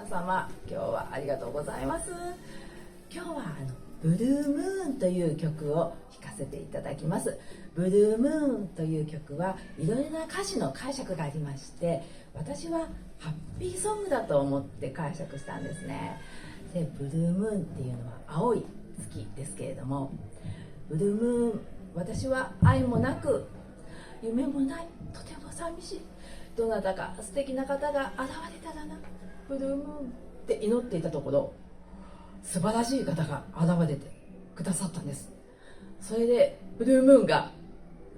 皆様今日はありがとうございます。今日はブルームーンという曲を弾かせていただきます。ブルームーンという曲はいろいろな歌詞の解釈がありまして、私はハッピーソングだと思って解釈したんですね。でブルームーンっていうのは青い月ですけれども、ブルームーン、私は愛もなく夢もない、とても寂しい、どなたか素敵な方が現れたらな、ブルームーンって祈っていたところ、素晴らしい方が現れてくださったんです。それでブルームーンが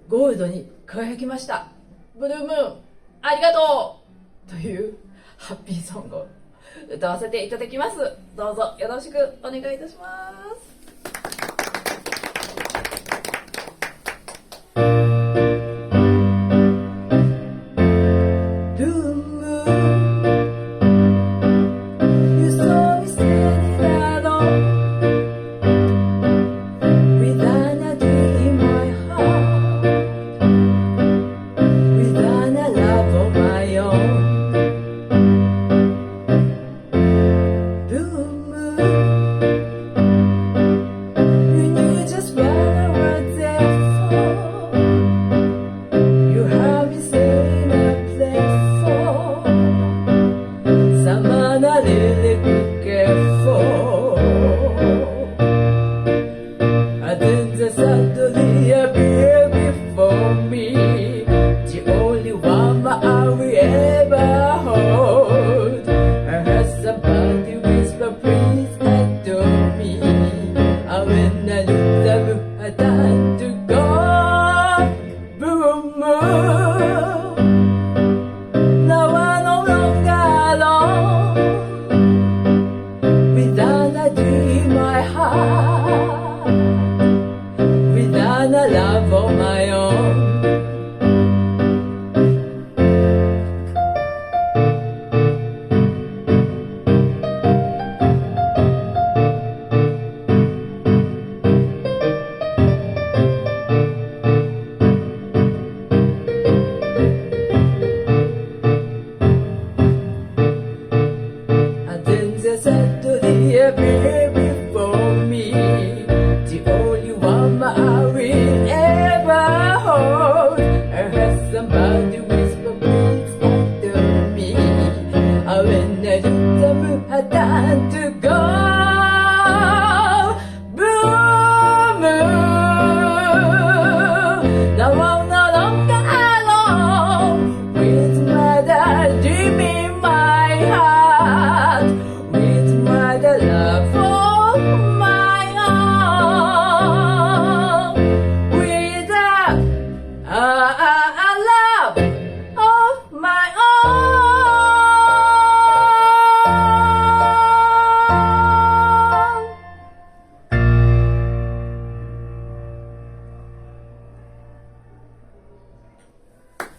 ゴールドに輝きました。ブルームーンありがとうというハッピーソングを歌わせていただきます。どうぞよろしくお願いいたします。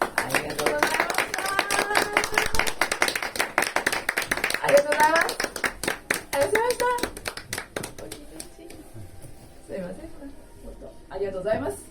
ありがとうございます。ありがとうございました。すいません。ありがとうございます。